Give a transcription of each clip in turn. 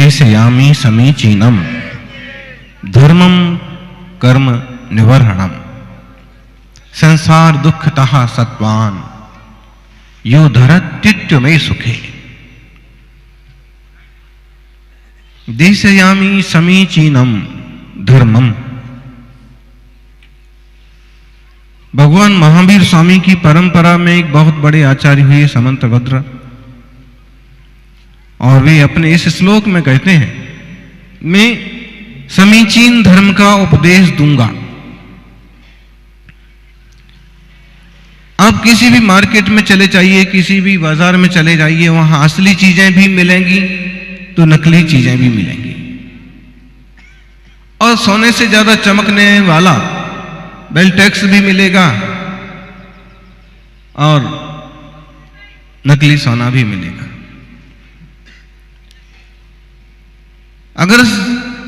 देशयामि समीचीनम धर्मम कर्म निवर्हणम संसार दुःखतः सत्वान यो धरत्युत्य में सुखे। देशयामि समीचीनम धर्मम। भगवान महावीर स्वामी की परंपरा में एक बहुत बड़े आचार्य हुए समंतभद्र, और वे अपने इस श्लोक में कहते हैं, मैं समीचीन धर्म का उपदेश दूंगा। आप किसी भी मार्केट में चले जाइए, किसी भी बाजार में चले जाइए, वहां असली चीजें भी मिलेंगी तो नकली चीजें भी मिलेंगी, और सोने से ज्यादा चमकने वाला बेल टैक्स भी मिलेगा और नकली सोना भी मिलेगा। अगर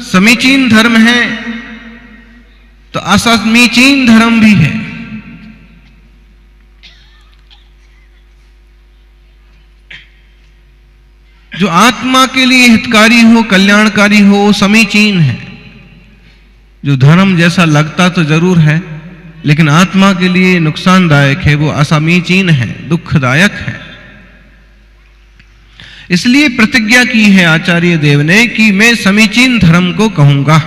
समीचीन धर्म है तो असमीचीन धर्म भी है। जो आत्मा के लिए हितकारी हो, कल्याणकारी हो, समीचीन है। जो धर्म जैसा लगता तो जरूर है, लेकिन आत्मा के लिए नुकसानदायक है, वो असमीचीन है, दुखदायक है। इसलिए प्रतिज्ञा की है आचार्य देव ने कि मैं समीचीन धर्म को कहूंगा।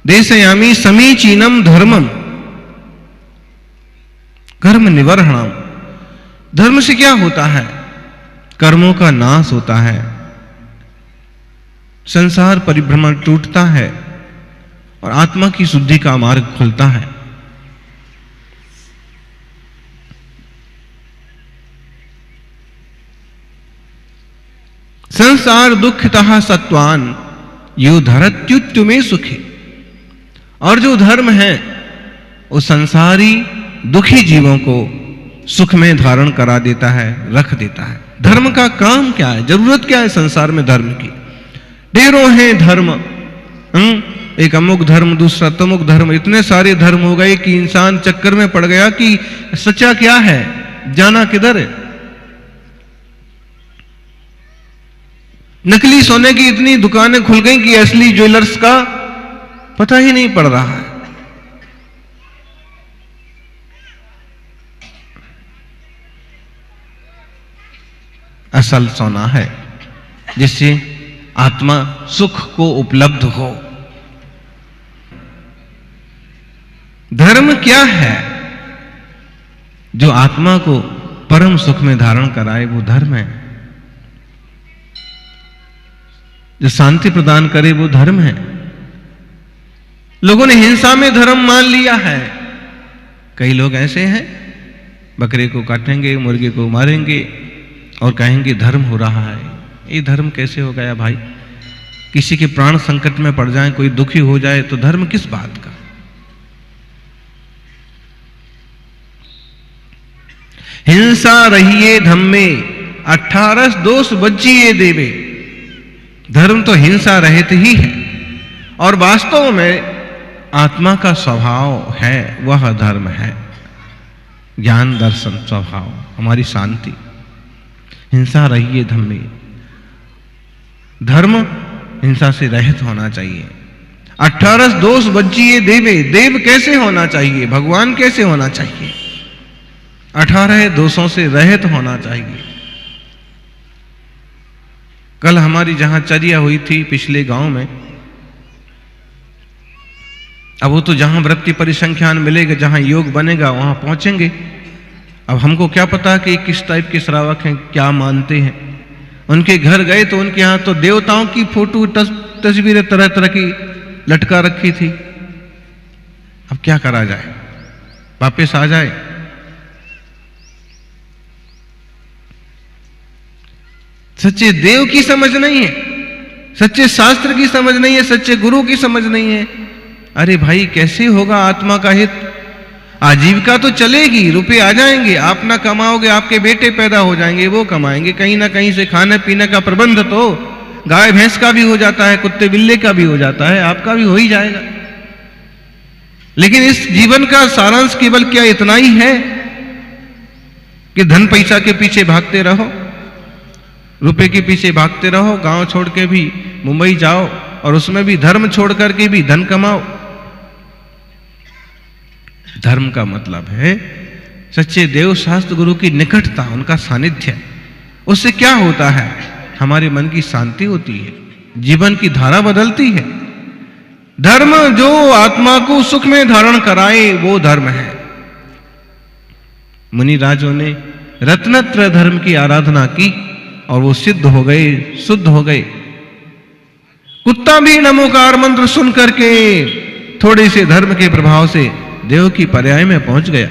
देशयामि समीचीनम धर्मम कर्म निवर्हणम। धर्म से क्या होता है? कर्मों का नाश होता है, संसार परिभ्रमण टूटता है और आत्मा की शुद्धि का मार्ग खुलता है। संसार दुःखतः सत्वान यो धरत्युत्य में सुखे। और जो धर्म है वो संसारी दुखी जीवों को सुख में धारण करा देता है, रख देता है। धर्म का काम क्या है? जरूरत क्या है संसार में धर्म की? ढेरों हैं धर्म, एक अमुक धर्म, दूसरा तमुक धर्म, इतने सारे धर्म हो गए कि इंसान चक्कर में पड़ गया कि सच्चा क्या है, जाना किधर है। नकली सोने की इतनी दुकानें खुल गई कि असली ज्वेलर्स का पता ही नहीं पड़ रहा है। असल सोना है जिससे आत्मा सुख को उपलब्ध हो। धर्म क्या है? जो आत्मा को परम सुख में धारण कराए वो धर्म है। जो शांति प्रदान करे वो धर्म है। लोगों ने हिंसा में धर्म मान लिया है। कई लोग ऐसे हैं, बकरे को काटेंगे, मुर्गे को मारेंगे और कहेंगे धर्म हो रहा है। ये धर्म कैसे हो गया भाई? किसी के प्राण संकट में पड़ जाए, कोई दुखी हो जाए तो धर्म किस बात का? हिंसा रहिए धम्मे 18 दोष बज्जिए देवे। धर्म तो हिंसा रहित ही है, और वास्तव में आत्मा का स्वभाव है, वह धर्म है। ज्ञान दर्शन स्वभाव, हमारी शांति। हिंसा रहिए धम्मे। धर्म हिंसा से रहित होना चाहिए। 18 दोष बज्जिए देवे। देव कैसे होना चाहिए? भगवान कैसे होना चाहिए? 18 दोषों से रहित होना चाहिए। कल हमारी जहां चर्या हुई थी पिछले गांव में, अब वो तो जहां वृत्ति परिसंख्यान मिलेगा, जहां योग बनेगा, वहां पहुंचेंगे। अब हमको क्या पता कि किस टाइप के श्रावक हैं, क्या मानते हैं। उनके घर गए तो उनके यहां तो देवताओं की फोटो तस्वीरें तरह तरह की लटका रखी थी। अब क्या करा जाए? वापस आ जाए? सच्चे देव की समझ नहीं है, सच्चे शास्त्र की समझ नहीं है, सच्चे गुरु की समझ नहीं है। अरे भाई कैसे होगा आत्मा का हित? आजीविका तो चलेगी, रुपए आ जाएंगे, आप ना कमाओगे, आपके बेटे पैदा हो जाएंगे, वो कमाएंगे। कहीं ना कहीं से खाने पीने का प्रबंध तो गाय भैंस का भी हो जाता है, कुत्ते बिल्ले का भी हो जाता है, आपका भी हो ही जाएगा। लेकिन इस जीवन का सारांश केवल क्या इतना ही है कि धन पैसा के पीछे भागते रहो? रुपए के पीछे भागते रहो, गांव छोड़ के भी मुंबई जाओ और उसमें भी धर्म छोड़ करके भी धन कमाओ। धर्म का मतलब है सच्चे देव शास्त्र गुरु की निकटता, उनका सानिध्य। उससे क्या होता है? हमारे मन की शांति होती है, जीवन की धारा बदलती है। धर्म जो आत्मा को सुख में धारण कराए वो धर्म है। मुनि राजों ने रत्नत्र धर्म की आराधना की और वो सिद्ध हो गए, शुद्ध हो गए। कुत्ता भी नमोकार मंत्र सुन करके थोड़े से धर्म के प्रभाव से देव की पर्याय में पहुंच गया।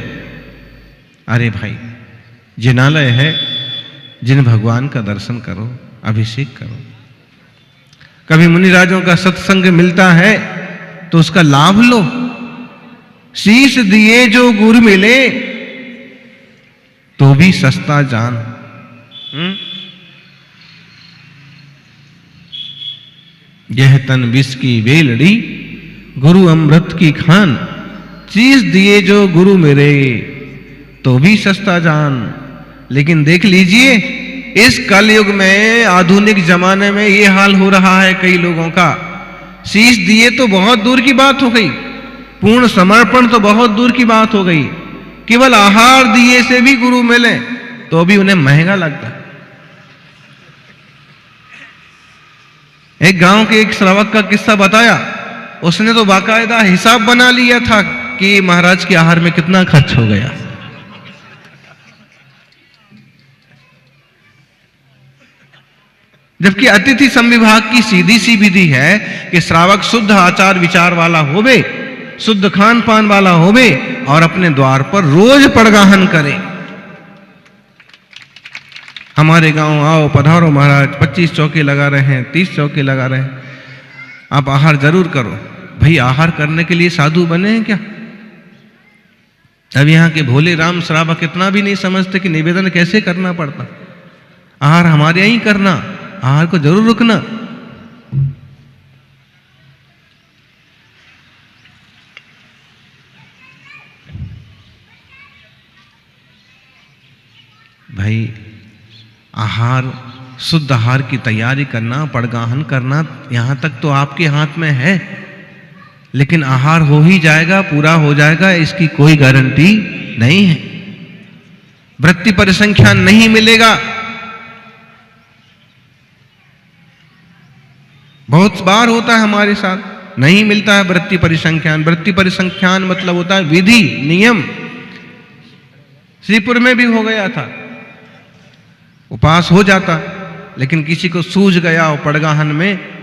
अरे भाई, जिनालय है, जिन भगवान का दर्शन करो, अभिषेक करो। कभी मुनिराजों का सत्संग मिलता है तो उसका लाभ लो। शीश दिए जो गुरु मिले तो भी सस्ता जान। यह तन विष की वेलड़ी, गुरु अमृत की खान। शीश दिए जो गुरु मेरे तो भी सस्ता जान। लेकिन देख लीजिए, इस कलयुग में, आधुनिक जमाने में ये हाल हो रहा है कई लोगों का। शीश दिए तो बहुत दूर की बात हो गई, पूर्ण समर्पण तो बहुत दूर की बात हो गई। केवल आहार दिए से भी गुरु मिले तो भी उन्हें महंगा लगता है। एक गांव के एक श्रावक का किस्सा बताया। उसने तो बाकायदा हिसाब बना लिया था कि महाराज के आहार में कितना खर्च हो गया। जबकि अतिथि संविभाग की सीधी सी विधि है कि श्रावक शुद्ध आचार विचार वाला होवे, शुद्ध खान पान वाला होवे और अपने द्वार पर रोज पड़गाहन करे। हमारे गांव आओ, पधारो महाराज, 25 चौके लगा रहे हैं, 30 चौके लगा रहे हैं, आप आहार जरूर करो। भाई, आहार करने के लिए साधु बने हैं क्या? अब यहां के भोले राम श्रावक इतना भी नहीं समझते कि निवेदन कैसे करना पड़ता। आहार हमारे यहीं करना, आहार को जरूर रुकना। भाई, आहार, शुद्ध आहार की तैयारी करना, पड़गाहन करना, यहां तक तो आपके हाथ में है। लेकिन आहार हो ही जाएगा, पूरा हो जाएगा, इसकी कोई गारंटी नहीं है। वृत्ति परिसंख्या नहीं मिलेगा। बहुत बार होता है हमारे साथ, नहीं मिलता है वृत्ति परिसंख्यान। वृत्ति परिसंख्यान मतलब होता है विधि, नियम। श्रीपुर में भी हो गया था, उपास हो जाता, लेकिन किसी को सूझ गया और पड़गाहन में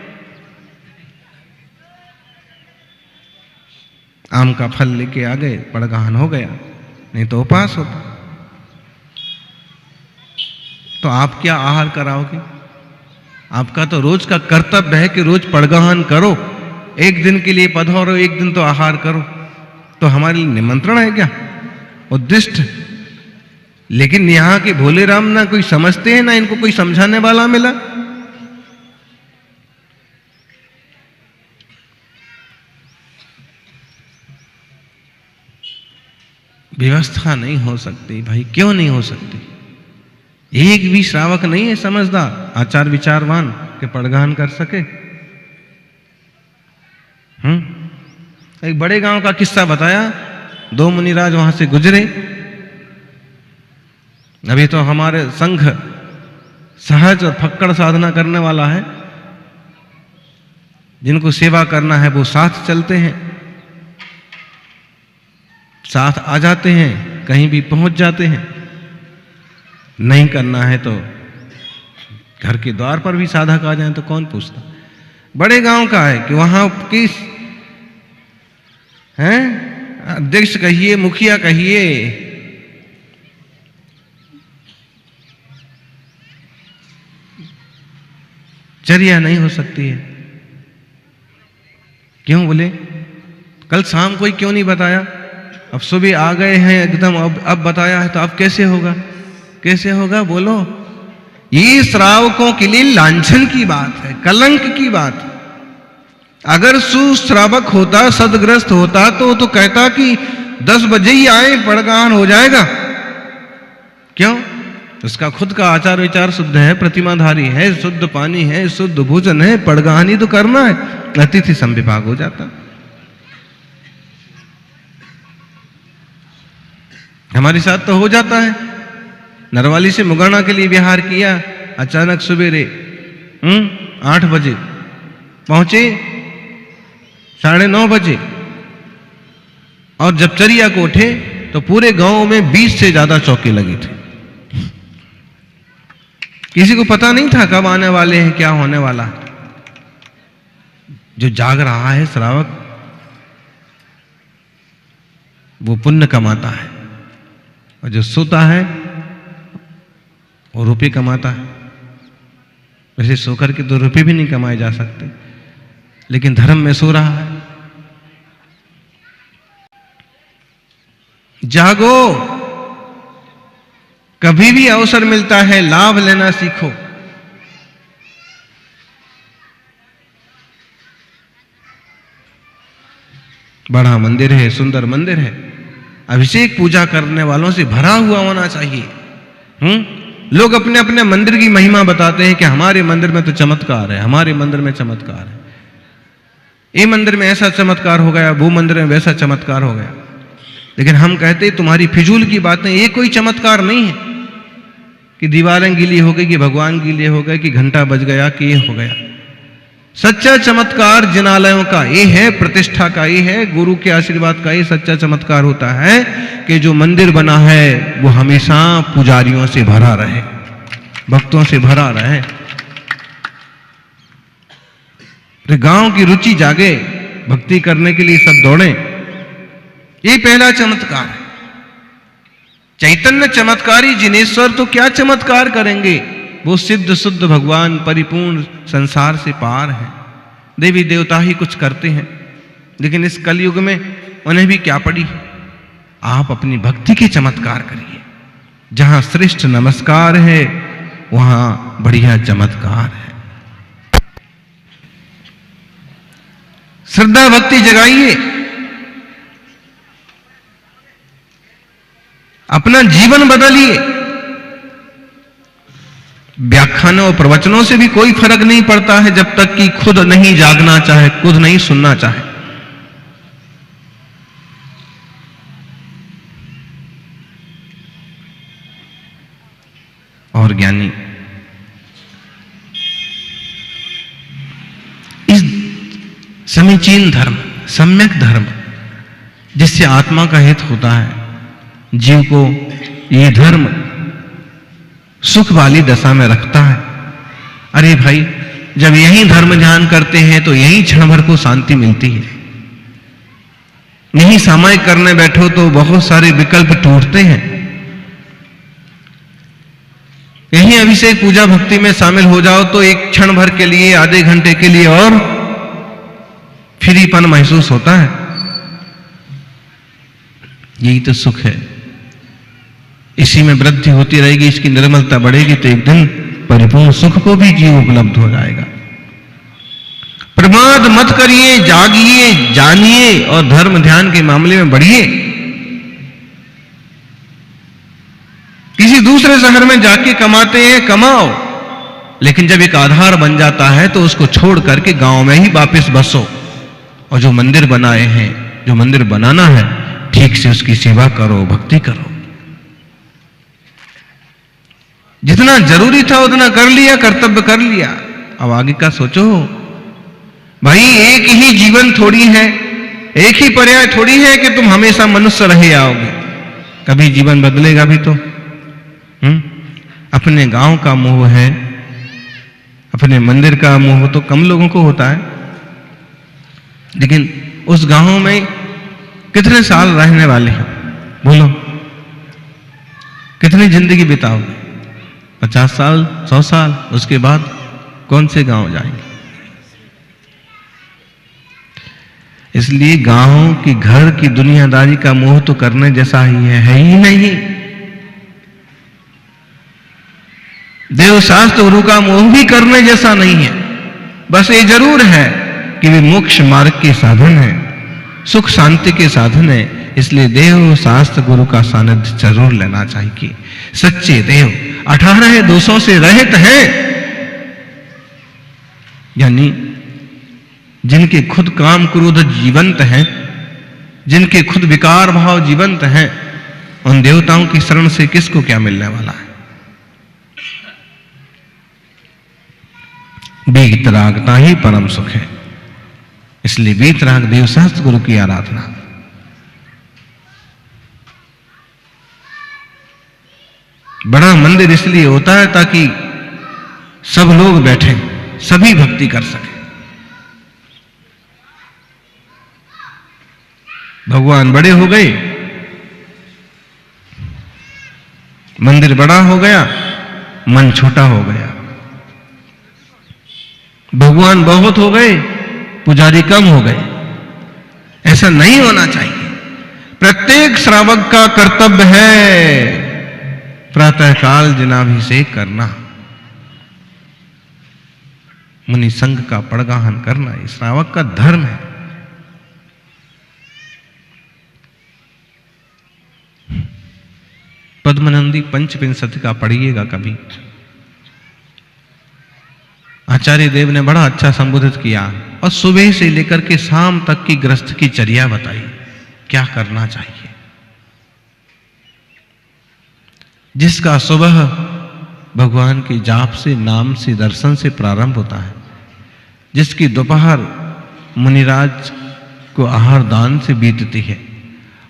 आम का फल लेके आ गए, पड़गाहन हो गया, नहीं तो उपास होता। तो आप क्या आहार कराओगे? आपका तो रोज का कर्तव्य है कि रोज पड़गाहन करो, एक दिन के लिए पधारो, एक दिन तो आहार करो। तो हमारे लिए निमंत्रण है क्या? उद्दिष्ट। लेकिन यहां के भोले राम ना कोई समझते हैं, ना इनको कोई समझाने वाला मिला। व्यवस्था नहीं हो सकती। भाई, क्यों नहीं हो सकती? एक भी श्रावक नहीं है समझदार, आचार विचारवान के पड़गाहन कर सके। एक बड़े गांव का किस्सा बताया। 2 मुनिराज वहां से गुजरे। अभी तो हमारे संघ सहज और फक्कड़ साधना करने वाला है, जिनको सेवा करना है वो साथ चलते हैं, साथ आ जाते हैं, कहीं भी पहुंच जाते हैं। नहीं करना है तो घर के द्वार पर भी साधक आ जाए तो कौन पूछता। बड़े गांव का है कि वहां किस हैं अध्यक्ष कहिए, मुखिया कहिए, चर्या नहीं हो सकती है। क्यों बोले? कल शाम कोई क्यों नहीं बताया? अब सुबह आ गए हैं एकदम, अब बताया है तो अब कैसे होगा? कैसे होगा बोलो? ये श्रावकों के लिए लांछन की बात है, कलंक की बात है। अगर सुश्रावक होता, सदग्रस्त होता तो कहता कि 10 बजे ही आए, पड़गाहन हो जाएगा। क्यों? उसका खुद का आचार विचार शुद्ध है, प्रतिमाधारी है, शुद्ध पानी है, शुद्ध भोजन है, पड़गानी तो करना है, अतिथि संविभाग हो जाता। हमारे साथ तो हो जाता है। नरवाली से मुगाना के लिए विहार किया, अचानक सवेरे 8 बजे पहुंचे, 9:30 बजे, और जब चरिया को उठे तो पूरे गांव में 20 से ज्यादा चौके लगी थी। किसी को पता नहीं था कब आने वाले हैं, क्या होने वाला। जो जाग रहा है श्रावक, वो पुण्य कमाता है, और जो सोता है वो रुपये कमाता है। वैसे सोकर के तो रुपये भी नहीं कमाए जा सकते, लेकिन धर्म में सो रहा है। जागो, कभी भी अवसर मिलता है लाभ लेना सीखो। बड़ा मंदिर है, सुंदर मंदिर है, अभिषेक पूजा करने वालों से भरा हुआ होना चाहिए। लोग अपने अपने मंदिर की महिमा बताते हैं कि हमारे मंदिर में तो चमत्कार है, हमारे मंदिर में चमत्कार है, ये मंदिर में ऐसा चमत्कार हो गया, वो मंदिर में वैसा चमत्कार हो गया। लेकिन हम कहते हैं तुम्हारी फिजूल की बातें, ये कोई चमत्कार नहीं है कि दीवारें गीली हो गई, कि भगवान गीले हो गए, कि घंटा बज गया, कि ये हो गया। सच्चा चमत्कार जिनालयों का ये है, प्रतिष्ठा का ये है, गुरु के आशीर्वाद का ये सच्चा चमत्कार होता है कि जो मंदिर बना है वो हमेशा पुजारियों से भरा रहे, भक्तों से भरा रहे। गांव की रुचि जागे, भक्ति करने के लिए सब दौड़े, ये पहला चमत्कार है। चैतन्य चमत्कारी जिनेश्वर तो क्या चमत्कार करेंगे, वो सिद्ध शुद्ध भगवान परिपूर्ण संसार से पार है। देवी देवता ही कुछ करते हैं, लेकिन इस कलयुग में उन्हें भी क्या पड़ी। आप अपनी भक्ति के चमत्कार करिए, जहां श्रेष्ठ नमस्कार है वहां बढ़िया चमत्कार है। श्रद्धा भक्ति जगाइए, अपना जीवन बदलिए। व्याख्यानों और प्रवचनों से भी कोई फर्क नहीं पड़ता है जब तक कि खुद नहीं जागना चाहे, खुद नहीं सुनना चाहे। और ज्ञानी इस समीचीन धर्म, सम्यक धर्म, जिससे आत्मा का हित होता है, जीव को ये धर्म सुख वाली दशा में रखता है। अरे भाई, जब यही धर्म ध्यान करते हैं तो यही क्षण भर को शांति मिलती है। यही सामायिक करने बैठो तो बहुत सारे विकल्प टूटते हैं। यही अभिषेक पूजा भक्ति में शामिल हो जाओ तो एक क्षण भर के लिए, आधे घंटे के लिए और फ्रीपन महसूस होता है। यही तो सुख है। इसी में वृद्धि होती रहेगी, इसकी निर्मलता बढ़ेगी तो एक दिन परिपूर्ण सुख को भी जीव उपलब्ध हो जाएगा। प्रमाद मत करिए, जागिए, जानिए और धर्म ध्यान के मामले में बढ़िए। किसी दूसरे शहर में जाके कमाते हैं, कमाओ, लेकिन जब एक आधार बन जाता है तो उसको छोड़ करके गांव में ही वापस बसो, और जो मंदिर बनाए हैं, जो मंदिर बनाना है, ठीक से उसकी सेवा करो, भक्ति करो। जितना जरूरी था उतना कर लिया, कर्तव्य कर लिया, अब आगे का सोचो। भाई एक ही जीवन थोड़ी है, एक ही पर्याय थोड़ी है कि तुम हमेशा मनुष्य रहे आओगे। कभी जीवन बदलेगा भी तो। अपने गांव का मोह है, अपने मंदिर का मोह तो कम लोगों को होता है, लेकिन उस गांव में कितने साल रहने वाले हैं बोलो? कितनी जिंदगी बिताओगे? 50 साल, 100 साल, उसके बाद कौन से गांव जाएंगे? इसलिए गांव की, घर की दुनियादारी का मोह तो करने जैसा ही है ही नहीं। देव शास्त्र गुरु का मोह भी करने जैसा नहीं है। बस ये जरूर है कि वे मोक्ष मार्ग के साधन है, सुख शांति के साधन है। इसलिए देव शास्त्र गुरु का सानिध्य जरूर लेना चाहिए। सच्चे देव 18 दोषों से रहित हैं, यानी जिनके खुद काम क्रोध जीवंत हैं, जिनके खुद विकार भाव जीवंत हैं, उन देवताओं की शरण से किसको क्या मिलने वाला है? वीतरागता ही परम सुख है। इसलिए वीतराग देव सहस्त्र गुरु की आराधना। बड़ा मंदिर इसलिए होता है ताकि सब लोग बैठे, सभी भक्ति कर सके। भगवान बड़े हो गए, मंदिर बड़ा हो गया, मन छोटा हो गया। भगवान बहुत हो गए, पुजारी कम हो गए। ऐसा नहीं होना चाहिए। प्रत्येक श्रावक का कर्तव्य है प्रातःकाल जनाभिषेक करना, मुनि संघ का पड़गाहन करना, ये श्रावक का धर्म है। पद्मनंदी पंचविंशति का पढ़िएगा कभी। आचार्य देव ने बड़ा अच्छा संबोधित किया और सुबह से लेकर के शाम तक की गृहस्थ की चर्या बताई, क्या करना चाहिए। जिसका सुबह भगवान के जाप से, नाम से, दर्शन से प्रारंभ होता है, जिसकी दोपहर मुनिराज को आहार दान से बीतती है,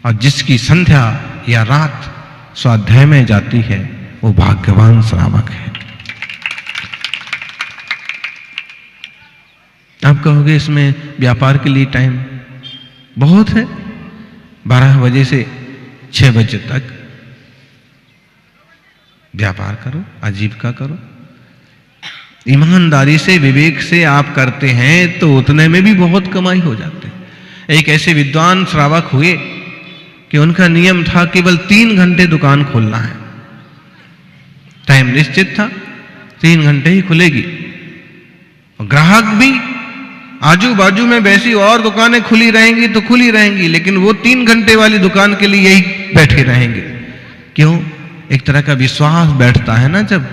और जिसकी संध्या या रात स्वाध्याय में जाती है, वो भाग्यवान श्रावक है। आप कहोगे इसमें व्यापार के लिए टाइम बहुत है, 12 बजे से 6 बजे तक व्यापार करो, आजीविका करो। ईमानदारी से, विवेक से आप करते हैं तो उतने में भी बहुत कमाई हो जाते हैं। एक ऐसे विद्वान श्रावक हुए कि उनका नियम था केवल 3 घंटे दुकान खोलना है। टाइम निश्चित था, 3 घंटे ही खुलेगी। और ग्राहक भी आजू बाजू में वैसी और दुकानें खुली रहेंगी तो खुली रहेंगी, लेकिन वो 3 घंटे वाली दुकान के लिए यही बैठे रहेंगे। क्यों? एक तरह का विश्वास बैठता है ना जब।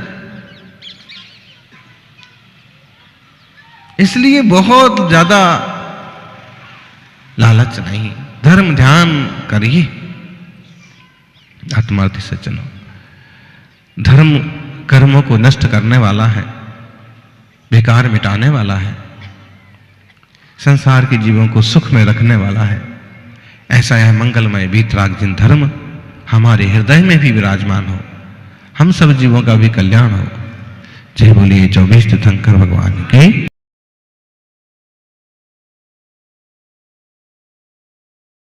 इसलिए बहुत ज्यादा लालच नहीं, धर्म ध्यान करिए, आत्मार्थी सज्जनों। धर्म कर्मों को नष्ट करने वाला है, बेकार मिटाने वाला है, संसार के जीवों को सुख में रखने वाला है। ऐसा यह मंगलमय वीतरागजन धर्म हमारे हृदय में भी विराजमान हो, हम सब जीवों का भी कल्याण हो। जय बोलिए 24 तीर्थंकर भगवान की।